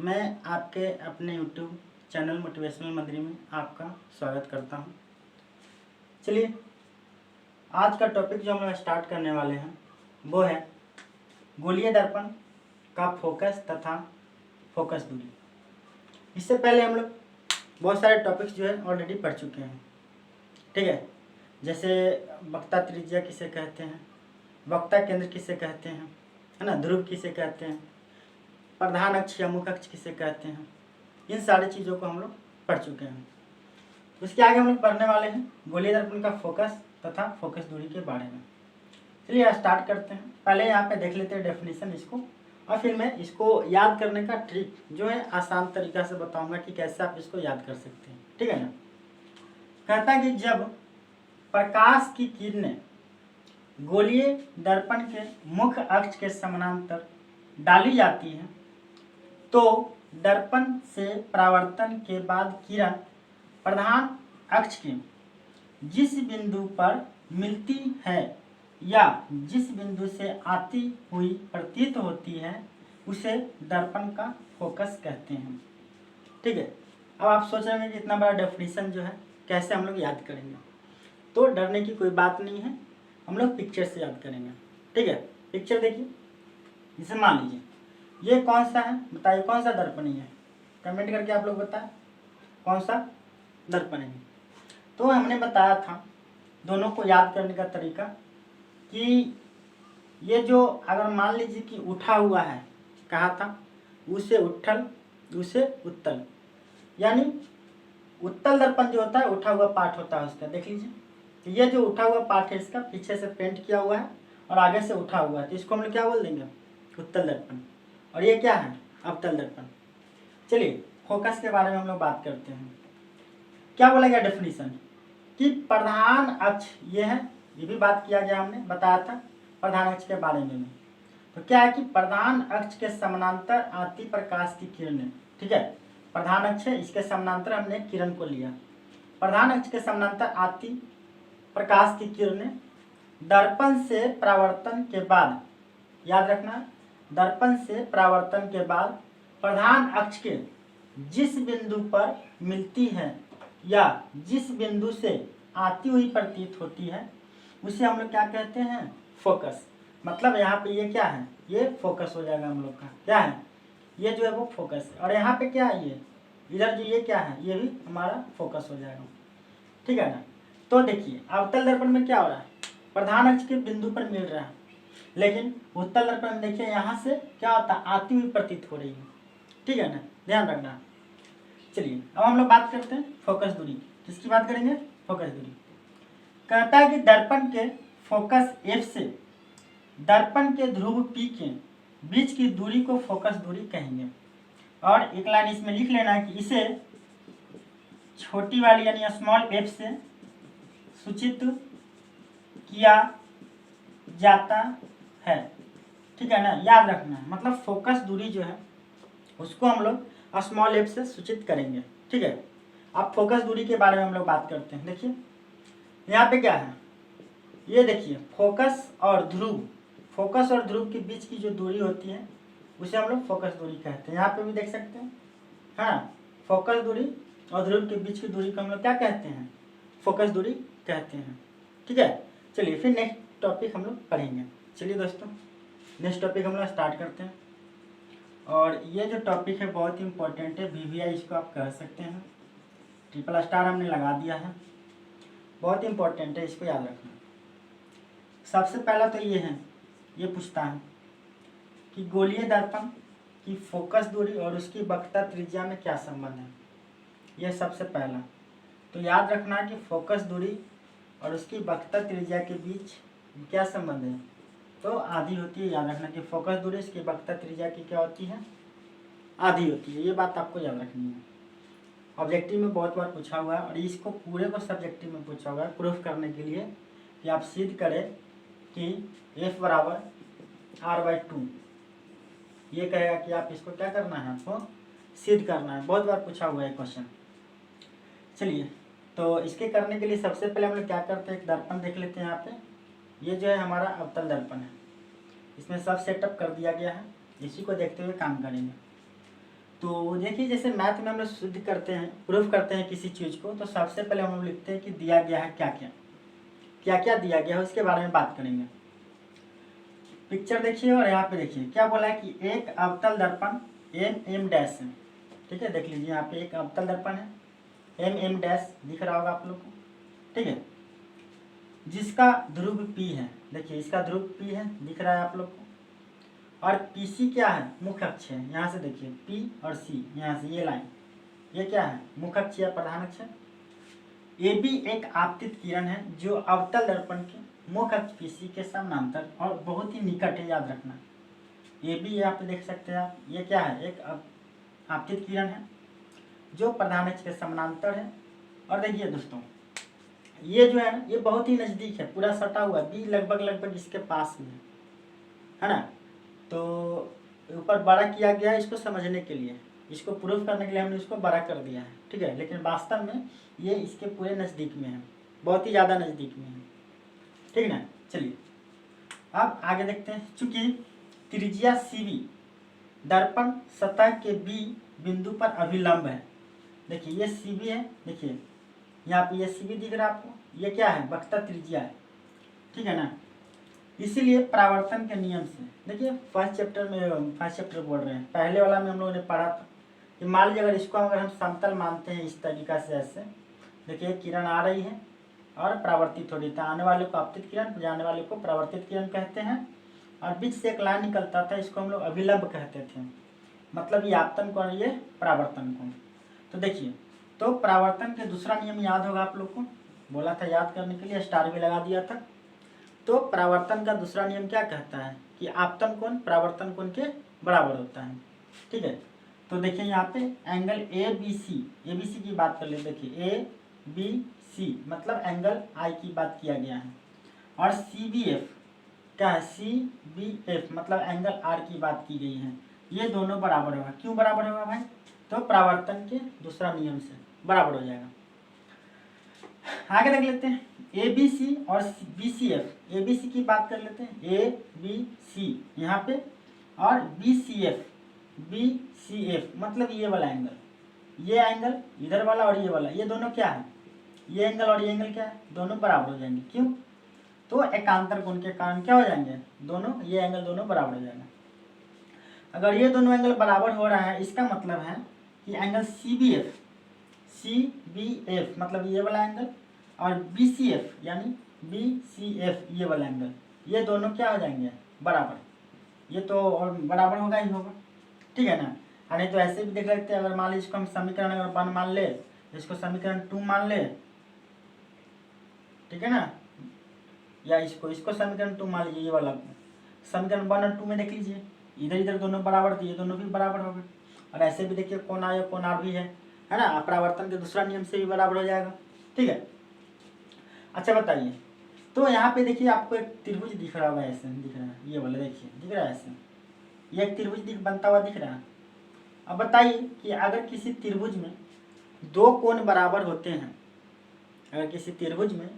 मैं आपके अपने YouTube चैनल मोटिवेशनल मंत्री में आपका स्वागत करता हूं। चलिए, आज का टॉपिक जो हम लोग स्टार्ट करने वाले हैं वो है गोलीय दर्पण का फोकस तथा फोकस दूरी। इससे पहले हम लोग बहुत सारे टॉपिक्स जो है ऑलरेडी पढ़ चुके हैं, ठीक है। जैसे वक्ता त्रिज्या किसे कहते हैं, वक्ता केंद्र किसे कहते हैं, है ना, ध्रुव किसे कहते हैं, प्रधान अक्ष या मुख्य अक्ष किसे कहते हैं, इन सारी चीज़ों को हम लोग पढ़ चुके हैं। उसके आगे हम लोग पढ़ने वाले हैं गोलीय दर्पण का फोकस तथा फोकस दूरी के बारे में। चलिए स्टार्ट करते हैं। पहले यहाँ पे देख लेते हैं डेफिनेशन इसको, और फिर मैं इसको याद करने का ट्रिक जो है आसान तरीका से बताऊंगा कि कैसे आप इसको याद कर सकते हैं, ठीक है ना। कहता है कि जब प्रकाश की किरणें गोलीय दर्पण के मुख्य अक्ष के समानांतर डाली जाती हैं तो दर्पण से परावर्तन के बाद किरण प्रधान अक्ष के जिस बिंदु पर मिलती है या जिस बिंदु से आती हुई प्रतीत होती है उसे दर्पण का फोकस कहते हैं, ठीक है। अब आप सोच रहे हैं कि इतना बड़ा डेफिनेशन जो है कैसे हम लोग याद करेंगे, तो डरने की कोई बात नहीं है, हम लोग पिक्चर से याद करेंगे, ठीक है। पिक्चर देखिए, जैसे मान लीजिए ये कौन सा है, बताइए कौन सा दर्पण है, कमेंट करके आप लोग बताएं कौन सा दर्पण है। तो हमने बताया था दोनों को याद करने का तरीका कि ये जो अगर मान लीजिए कि उठा हुआ है, कहा था उसे उत्तल उसे उत्तल, यानी उत्तल दर्पण जो होता है उठा हुआ पार्ट होता है उसका, देख लीजिए तो ये जो उठा हुआ पार्ट है इसका पीछे से पेंट किया हुआ है और आगे से उठा हुआ है, तो इसको हम लोग क्या बोल देंगे, उत्तल दर्पण। और ये क्या है, अवतल दर्पण। चलिए फोकस के बारे में हम लोग बात करते हैं। क्या बोला गया डेफिनेशन कि प्रधान अक्ष ये है, ये भी बात किया गया, हमने बताया था प्रधान अक्ष के बारे में। तो क्या है कि प्रधान अक्ष के समानांतर आती प्रकाश की किरणें, ठीक है, प्रधान अक्ष है इसके समानांतर हमने किरण को लिया, प्रधान अक्ष के समानांतर आती प्रकाश की किरणें दर्पण से परावर्तन के बाद, याद रखना, दर्पण से परावर्तन के बाद प्रधान अक्ष के जिस बिंदु पर मिलती है या जिस बिंदु से आती हुई प्रतीत होती है उसे हम लोग क्या कहते हैं, फोकस। मतलब यहाँ पे ये क्या है, ये फोकस हो जाएगा हम लोग का, क्या है, ये जो है वो फोकस है। और यहाँ पे क्या है, ये इधर जो ये क्या है, ये भी हमारा फोकस हो जाएगा, ठीक है ना। तो देखिए अवतल दर्पण में क्या हो रहा है, प्रधान अक्ष के बिंदु पर मिल रहा है, लेकिन उत्तल दर्पण में देखिए यहाँ से क्या होता है, आती हुई प्रतीत हो रही है, ठीक है ना, ध्यान रखना। चलिए अब हम लोग बात करते हैं फोकस दूरी। किसकी बात करेंगे, फोकस दूरी। कहता है कि दर्पण के फोकस एफ से दर्पण के ध्रुव पी के बीच की दूरी को फोकस दूरी कहेंगे। और एक लाइन इसमें लिख लेना है कि इसे छोटी वाली यानी स्मॉल एफ से सूचित किया जाता है, ठीक है ना, याद रखना है। मतलब फोकस दूरी जो है उसको हम लोग स्मॉल एफ से सूचित करेंगे, ठीक है। अब फोकस दूरी के बारे में हम लोग बात करते हैं। देखिए यहाँ पे क्या है, ये देखिए फोकस और ध्रुव, फोकस और ध्रुव के बीच की जो दूरी होती है उसे हम लोग फोकस दूरी कहते हैं। यहाँ पे भी देख सकते हैं, हाँ, फोकस दूरी और ध्रुव के बीच की दूरी को हम लोग क्या कहते हैं, फोकस दूरी कहते हैं, ठीक है। चलिए फिर नेक्स्ट टॉपिक हम लोग पढ़ेंगे। चलिए दोस्तों नेक्स्ट टॉपिक हम लोग स्टार्ट करते हैं। और ये जो टॉपिक है बहुत ही इंपॉर्टेंट है, VVI इसको आप कह सकते हैं, ट्रिपल स्टार हमने लगा दिया है, बहुत इंपॉर्टेंट है, इसको याद रखना। सबसे पहला तो ये है, ये पूछता है कि गोलीय दर्पण की फोकस दूरी और उसकी वक्रता त्रिज्या में क्या संबंध है, ये सबसे पहला। तो याद रखना कि फोकस दूरी और उसकी वक्रता त्रिज्या के बीच क्या संबंध है, तो आधी होती है। याद रखना कि फोकस दूरी इसकी वक्रता त्रिज्या की क्या होती है, आधी होती है, ये बात आपको याद रखनी है। ऑब्जेक्टिव में बहुत बार पूछा हुआ है और इसको पूरे को सब्जेक्टिव में पूछा हुआ है प्रूफ करने के लिए कि आप सिद्ध करें कि F बराबर R/2, ये कहेगा कि आप इसको क्या करना है, आपको सिद्ध करना है, बहुत बार पूछा हुआ है क्वेश्चन। चलिए तो इसके करने के लिए सबसे पहले हम लोग क्या करते हैं, एक दर्पण देख लेते हैं। यहाँ पे ये जो है हमारा अवतल दर्पण है, इसमें सब सेटअप कर दिया गया है, इसी को देखते हुए काम करेंगे। तो देखिए जैसे मैथ में हम लोग सिद्ध करते हैं, प्रूफ करते हैं किसी चीज़ को, तो सबसे पहले हम लोग लिखते हैं कि दिया गया है क्या क्या, क्या क्या दिया गया है उसके बारे में बात करेंगे। पिक्चर देखिए और यहाँ पे देखिए क्या बोला है कि एक अवतल दर्पण एम डैश है। ठीक है, देख लीजिए यहाँ पे एक अवतल दर्पण है एम डैश दिख रहा होगा आप लोग को। ठीक है, जिसका ध्रुव P है, देखिए इसका ध्रुव P है, दिख रहा है आप लोग को। और PC क्या है, मुख्य अक्ष है। यहाँ से देखिए P और C, यहाँ से ये लाइन, ये क्या है, मुख्य अक्ष या प्रधान अक्ष है। AB एक आपतित किरण है जो अवतल दर्पण के मुख्य अक्ष PC के समानांतर और बहुत ही निकट है, याद रखना। AB यहाँ पे देख सकते हैं आप, ये क्या है, एक आपतित किरण है जो प्रधान अक्ष के समानांतर है। और देखिए दोस्तों, ये जो है ना, ये बहुत ही नज़दीक है, पूरा सटा हुआ, B लगभग इसके पास में है ना। तो ऊपर बड़ा किया गया है इसको समझने के लिए, इसको प्रूफ करने के लिए हमने इसको बड़ा कर दिया है। ठीक है, लेकिन वास्तव में ये इसके पूरे नज़दीक में है, बहुत ही ज़्यादा नज़दीक में है। ठीक ना, चलिए अब आगे देखते हैं। चूंकि त्रिज्या CV दर्पण सतह के B बिंदु पर अभिलंब है, देखिए ये CV है, देखिए यहाँ पे ये CV दिख रहा है आपको, ये क्या है, वक्रता त्रिज्या है। ठीक है ना, इसीलिए परावर्तन के नियम से, देखिए फर्स्ट चैप्टर बोल रहे हैं, पहले वाला में हम लोगों ने पढ़ा था कि मान लीजिए अगर इसको अगर हम समतल मानते हैं इस तरीका से, ऐसे देखिए किरण आ रही है और परावर्तित हो रही है, आने वाले को आपतित किरण, जाने वाले को परावर्तित किरण कहते हैं। और बीच से एक लाइन निकलता था, इसको हम लोग अभिलंब कहते थे, मतलब ये आपतन कोण, ये परावर्तन कोण। तो देखिए, तो परावर्तन के दूसरा नियम याद होगा आप लोग को, बोला था याद करने के लिए, स्टार भी लगा दिया था। तो परावर्तन का दूसरा नियम क्या कहता है कि आपतन कोण परावर्तन कोण के बराबर होता है। ठीक है, तो देखिए यहाँ पे एंगल ABC की बात कर ले, देखिए ABC मतलब एंगल I की बात किया गया है। और CBF क्या है, CBF मतलब एंगल R की बात की गई है। ये दोनों बराबर होगा, क्यों बराबर होगा भाई, तो परावर्तन के दूसरा नियम से बराबर हो जाएगा। आगे देख लेते हैं ABC और BCF, ABC की बात कर लेते हैं, ABC यहाँ पे, और BCF मतलब ये वाला एंगल, ये एंगल इधर वाला और ये वाला, ये दोनों क्या है, ये एंगल और ये एंगल क्या है, दोनों बराबर हो जाएंगे। क्यों, तो एकांतर कोण के कारण क्या हो जाएंगे, दोनों ये एंगल दोनों बराबर हो जाएगा। अगर ये दोनों एंगल बराबर हो रहा है, इसका मतलब है कि एंगल CBF मतलब ये वाला एंगल और BCF यानी BCF ये वाला एंगल, ये दोनों क्या हो जाएंगे, बराबर। ये तो और बराबर होगा ही होगा। ठीक है ना, नहीं तो ऐसे भी देख सकते हैं, अगर मान लीजिए इसको हम समीकरण अगर 1 मान ले, इसको समीकरण 2 मान ले, ठीक है ना, या इसको समीकरण 2 मान लीजिए, ये वाला समीकरण 1 और 2 में देख लीजिए, इधर इधर दोनों बराबर थे, ये दोनों भी बराबर हो गए। और ऐसे भी देखिए कोण आया कोण आर भी है ना, परावर्तन के दूसरा नियम से भी बराबर हो जाएगा। ठीक है, अच्छा बताइए, तो यहाँ पे देखिए आपको एक त्रिभुज दिख रहा होगा, ऐसे दिख रहा है, ये वाला देखिए दिख रहा है, ऐसे ये एक त्रिभुज बनता हुआ दिख रहा है। अब बताइए कि अगर किसी त्रिभुज में दो कोण बराबर होते हैं, अगर किसी त्रिभुज में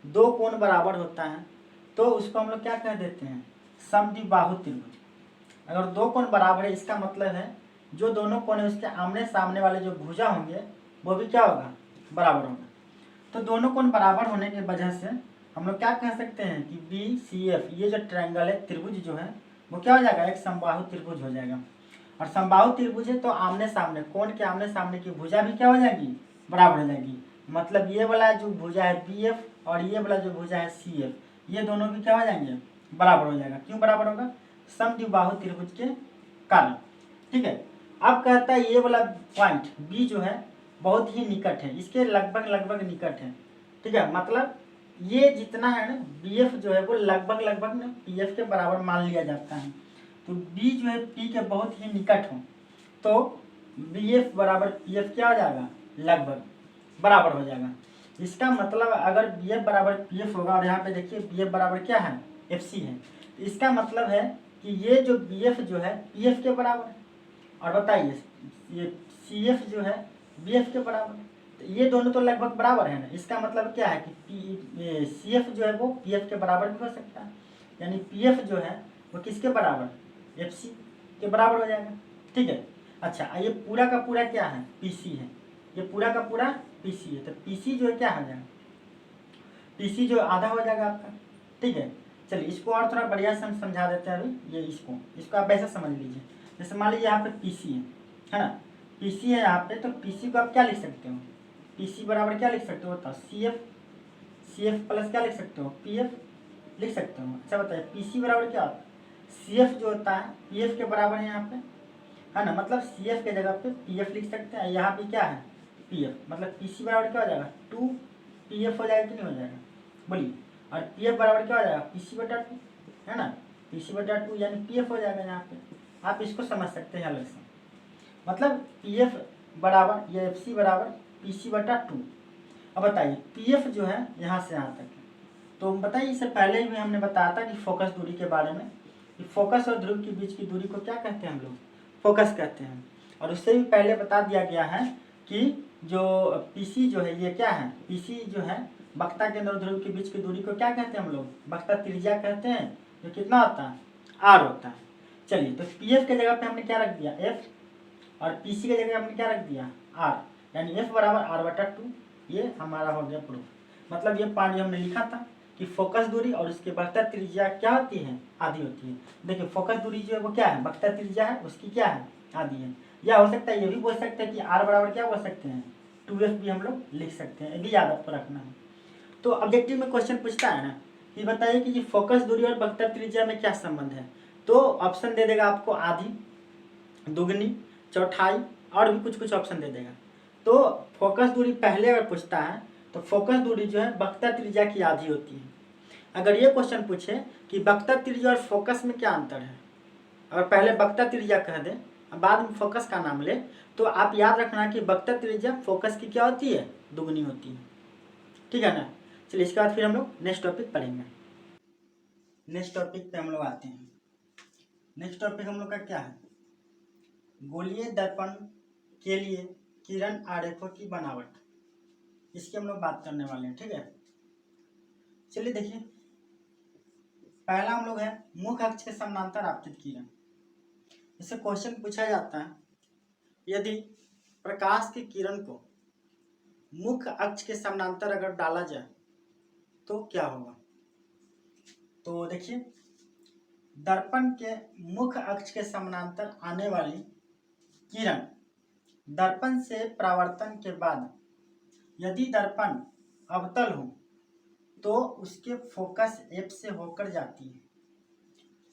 दो कोण बराबर होता है तो उसको हम लोग क्या कह देते हैं, समद्विबाहु त्रिभुज। अगर दो कोण बराबर है, इसका मतलब है जो दोनों कोण है उसके आमने सामने वाले जो भुजा होंगे वो भी क्या होगा, बराबर होगा। तो दोनों कोण बराबर होने की वजह से हम लोग क्या कह सकते हैं कि BCF ये जो ट्रायंगल है, त्रिभुज जो है वो क्या हो जाएगा, एक समबाहु त्रिभुज हो जाएगा। और समबाहु त्रिभुज है तो आमने सामने कोण के आमने सामने की भुजा भी क्या हो जाएगी, बराबर हो जाएगी। मतलब ये वाला जो भुजा है BF और ये वाला जो भुजा है CF, ये दोनों भी क्या हो जाएंगे, बराबर हो जाएगा। क्यों बराबर होगा, समद्विबाहु त्रिभुज के कारण। ठीक है, अब कहता है ये वाला पॉइंट B जो है बहुत ही निकट है, इसके लगभग निकट है। ठीक है, मतलब ये जितना है ना BF जो है वो लगभग ना PF के बराबर मान लिया जाता है। तो B जो है P के बहुत ही निकट हो तो BF बराबर PF क्या हो जाएगा, लगभग बराबर हो जाएगा। इसका मतलब अगर BF बराबर PF होगा, और यहाँ पे देखिए BF बराबर क्या है, FC है, तो इसका मतलब है कि ये जो BF जो है PF के बराबर है। और बताइए ये CF जो है BF के बराबर है, तो ये दोनों तो लगभग बराबर है ना। इसका मतलब क्या है कि CF जो है वो PF के बराबर भी हो सकता है, यानी PF जो है वो किसके बराबर, FC के बराबर हो जाएगा। ठीक है, अच्छा, ये पूरा का पूरा क्या है, पीसी है, ये पूरा का पूरा पीसी है, तो पीसी जो है क्या हो जाएगा, पीसी जो आधा हो जाएगा आपका। ठीक है, चलिए इसको और थोड़ा बढ़िया से हम समझा देते हैं अभी। ये इसको आप ऐसे समझ लीजिए, जैसे मान लीजिए यहाँ पे पीसी है ना, पीसी है यहाँ पे, तो पीसी को आप क्या लिख सकते हो, पीसी बराबर क्या लिख सकते हो बताओ, सी एफ प्लस क्या लिख सकते हो, पी एफ लिख सकते हो। अच्छा बताइए पीसी बराबर क्या होता है, सी एफ जो होता है पी एफ के बराबर है यहाँ पे, है ना, मतलब सी एफ के जगह पे पी एफ लिख सकते हैं, यहाँ पे क्या है पी एफ, मतलब पीसी बराबर क्या हो जाएगा, 2 पी एफ हो जाएगा कि नहीं हो जाएगा, बोलिए। और पी एफ बराबर क्या हो जाएगा, पीसी बटा 2, है ना, पीसी बटा 2 यानी पी एफ हो जाएगा यहाँ पे। आप इसको समझ सकते हैं अलग से, मतलब पी एफ बराबर या एफ सी बराबर पीसी बटा 2। अब बताइए पी एफ जो है यहाँ से यहाँ तक है, तो बताइए इससे पहले भी हमने बताया था कि फोकस दूरी के बारे में, कि फोकस और ध्रुव के बीच की दूरी को क्या कहते हैं हम लोग, फोकस कहते हैं। और उससे भी पहले बता दिया गया है कि जो पीसी जो है ये क्या है, पीसी जो है वक्ता केंद्र और ध्रुव के बीच की दूरी को क्या कहते हैं हम लोग, वक्ता त्रिज्या कहते हैं, जो कितना होता है, आर होता है। चलिए तो पी एफ के जगह पे हमने क्या रख दिया, एफ, और पीसी की जगह हमने क्या रख दिया, आर, यानी एफ बराबर आर बटा 2। ये हमारा हो गया प्रूफ। मतलब ये पार्ट हमने लिखा था कि फोकस दूरी और उसके वक्ता त्रिज्या क्या होती है, आधी होती है। देखिए फोकस दूरी जो है वो क्या है, वक्ता त्रिज्या है, उसकी क्या है, आधी है। या हो सकता है ये भी बोल सकते हैं कि आर बराबर क्या बोल सकते हैं, 2f भी हम लोग लिख सकते हैं, ये भी याद आपको रखना है। तो ऑब्जेक्टिव में क्वेश्चन पूछता है ना कि बताइए कि ये फोकस दूरी और वक्ता त्रिज्या में क्या संबंध है, तो ऑप्शन दे देगा आपको आधी, दुगनी, चौथाई, और भी कुछ कुछ ऑप्शन दे देगा। तो फोकस दूरी पहले अगर पूछता है तो फोकस दूरी जो है वक्ता त्रिज्या की आधी होती है। अगर ये क्वेश्चन पूछे कि वक्ता त्रिज्या और फोकस में क्या अंतर है, अगर पहले वक्ता त्रिज्या कह दे बाद में फोकस का नाम ले, तो आप याद रखना कि वक्ता त्रिज्या फोकस की क्या होती है, दुगनी होती है। ठीक है ना। चलिए इसके बाद फिर हम लोग नेक्स्ट टॉपिक पढ़ेंगे। नेक्स्ट टॉपिक पे हम लोग आते हैं। नेक्स्ट टॉपिक हम लोग का क्या है, गोलीय दर्पण के लिए किरण आरेखों की बनावट, इसकी हम लोग बात करने वाले हैं। ठीक है, चलिए देखिए पहला हम लोग है मुख्य अक्ष के समानांतर आपतित किरण। इससे क्वेश्चन पूछा जाता है यदि प्रकाश की किरण को मुख्य अक्ष के समानांतर अगर डाला जाए तो क्या होगा। तो देखिए दर्पण के मुख्य अक्ष के समानांतर आने वाली किरण दर्पण से परावर्तन के बाद यदि दर्पण अवतल हो तो उसके फोकस एफ से होकर जाती है,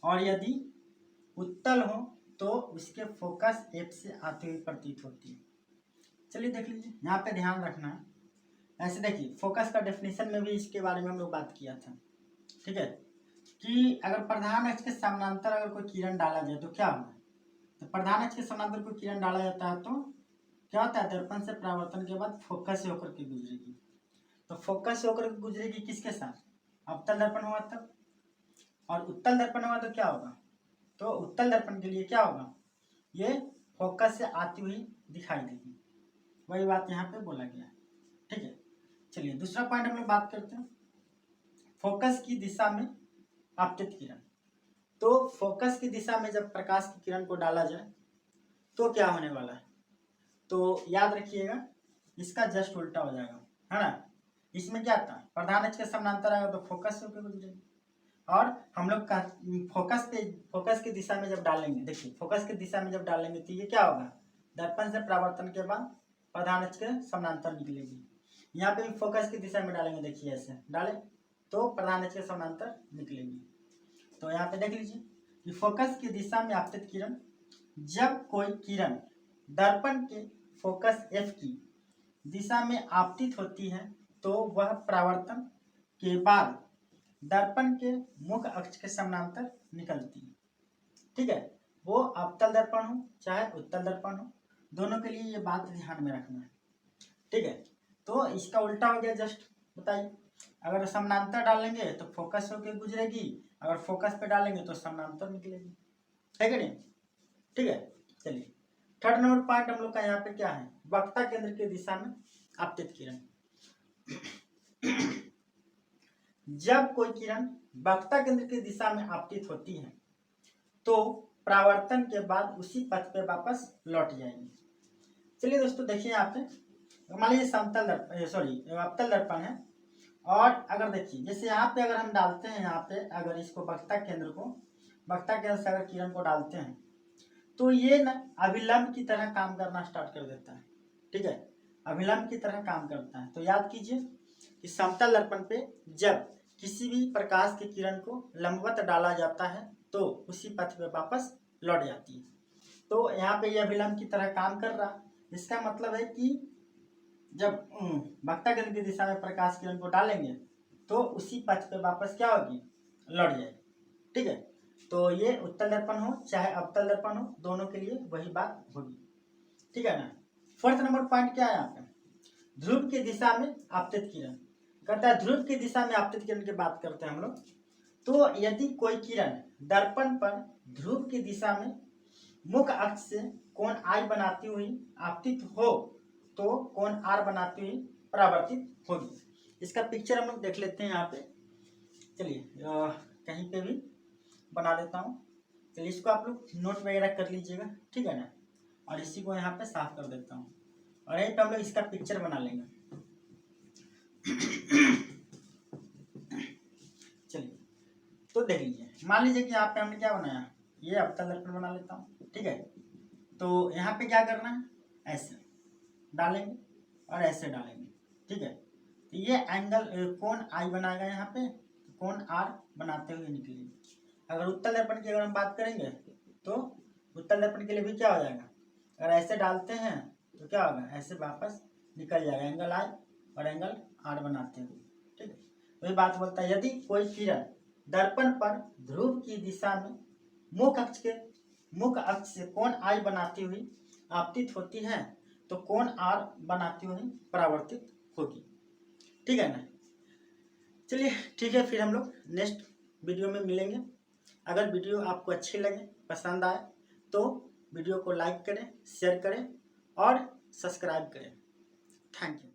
और यदि उत्तल हो तो उसके फोकस एफ से आते हुए प्रतीत होती है। चलिए देख लीजिए, यहाँ पे ध्यान रखना है। ऐसे देखिए फोकस का डेफिनेशन में भी इसके बारे में हम लोग बात किया था। ठीक है, कि अगर प्रधान अक्ष के समानांतर अगर कोई किरण डाला जाए तो क्या होगा, तो प्रधान अक्ष के समानांतर कोई किरण डाला जाता है तो क्या होता है, दर्पण से परावर्तन के बाद फोकस से होकर के गुजरेगी। तो फोकस से होकर गुजरेगी किसके साथ, अवतल दर्पण हुआ तब, और उत्तल दर्पण हुआ तो क्या होगा, तो उत्तल दर्पण के लिए क्या होगा, ये फोकस से आती हुई दिखाई देगी। वही बात यहाँ पे बोला गया है। ठीक है, चलिए दूसरा पॉइंट हम लोग बात करते हैं, फोकस की दिशा में आपतित किरण। तो फोकस की दिशा में जब प्रकाश की किरण को डाला जाए तो क्या होने वाला है, तो याद रखिएगा इसका जस्ट उल्टा हो जाएगा, है ना। इसमें क्या था, प्रधान अक्ष के समानांतर आएगा तो फोकस से होकर गुजरेगी, और हम लोग का फोकस की दिशा में जब डालेंगे, देखिए फोकस की दिशा में जब डालेंगे तो ये क्या होगा, दर्पण से परावर्तन के बाद प्रधान अक्ष के समानांतर निकलेगी। यहाँ पे भी फोकस की दिशा में डालेंगे, देखिए ऐसे डाले तो प्रधान अक्ष के समानांतर निकलेगी। तो यहाँ पे देख लीजिए कि फोकस की दिशा में आपतित किरण, जब कोई किरण दर्पण के फोकस एफ की दिशा में आपतित होती है तो वह परावर्तन के बाद दर्पण के मुख्य अक्ष के समानांतर निकलती है। ठीक है, वो अवतल दर्पण हो चाहे उत्तल दर्पण हो, दोनों के लिए ये बात ध्यान में रखना है। ठीक है, तो इसका उल्टा हो गया जस्ट, बताइए अगर समानांतर डालेंगे तो फोकस होकर गुजरेगी, अगर फोकस पे डालेंगे तो समानांतर निकलेगी, है कि नहीं। ठीक है, चलिए थर्ड नंबर पॉइंट हम लोग का यहाँ पे क्या है, वक्ता केंद्र की दिशा में आपतित किरण। जब कोई किरण वक्ता केंद्र की दिशा में आपतित होती है तो परावर्तन के बाद उसी पथ पे वापस लौट जाएंगे। चलिए दोस्तों देखिए यहाँ पे, मान लीजिए समतल दर्पण अवतल दर्पण है, और अगर देखिए जैसे यहाँ पे अगर हम डालते हैं, यहाँ पे अगर इसको वक्ता केंद्र से अगर किरण को डालते हैं तो ये ना अभिलंब की तरह काम करना स्टार्ट कर देता है। ठीक है, अभिलंब की तरह काम करता है। तो याद कीजिए कि समतल दर्पण पे जब किसी भी प्रकाश की किरण को लंबवत डाला जाता है तो उसी पथ पे वापस लौट जाती है। तो यहाँ पे ये अभिलंब की तरह काम कर रहा, इसका मतलब है कि जब वक्ता केंद्र की दिशा में प्रकाश किरण को डालेंगे तो उसी पथ पे वापस क्या होगी, लौट जाएगी। ठीक है, तो ये उत्तल दर्पण हो चाहे अवतल दर्पण हो, दोनों के लिए वही बात होगी। ठीक है ना। फोर्थ नंबर पॉइंट क्या है यहाँ पे, ध्रुव की दिशा में आपतित किरण। कहता है ध्रुव की दिशा में आपतित किरण की बात करते हैं हम लोग। तो यदि कोई किरण दर्पण पर ध्रुव की दिशा में मुख्य अक्ष से कोण I बनाती हुई आपतित हो तो कोण R बनाती हुई परावर्तित होगी। इसका पिक्चर हम लोग देख लेते हैं यहाँ पे। चलिए कहीं पे भी बना देता हूँ। चलिए इसको आप लोग नोट वगैरह कर लीजिएगा, ठीक है ना। और इसी को यहाँ पे साफ कर देता हूँ और यहीं पे हम लोग इसका पिक्चर बना लेंगे। चलिए तो देख लीजिए, मान लीजिए कि यहाँ पे हमने क्या बनाया, ये अवतल दर्पण बना लेता हूँ। ठीक है, तो यहाँ पे क्या करना है, ऐसे डालेंगे और ऐसे डालेंगे। ठीक है, तो ये एंगल कोण I बनाएगा यहाँ पे, कोण R बनाते हुए निकलेगी। अगर उत्तल दर्पण की अगर हम बात करेंगे तो उत्तल दर्पण के लिए भी क्या हो जाएगा, अगर ऐसे डालते हैं तो क्या होगा, ऐसे वापस निकल जाएगा, एंगल I और एंगल R बनाते हुए। ठीक है, वही बात बोलता है यदि कोई किरण दर्पण पर ध्रुव की दिशा में मुख्य अक्ष से कोण I बनाती हुई आपतित होती है तो कोण R बनाती हुई परावर्तित होगी। ठीक है ना। चलिए ठीक है, फिर हम लोग नेक्स्ट वीडियो में मिलेंगे। अगर वीडियो आपको अच्छी लगे, पसंद आए तो वीडियो को लाइक करें, शेयर करें और सब्सक्राइब करें। Thank you.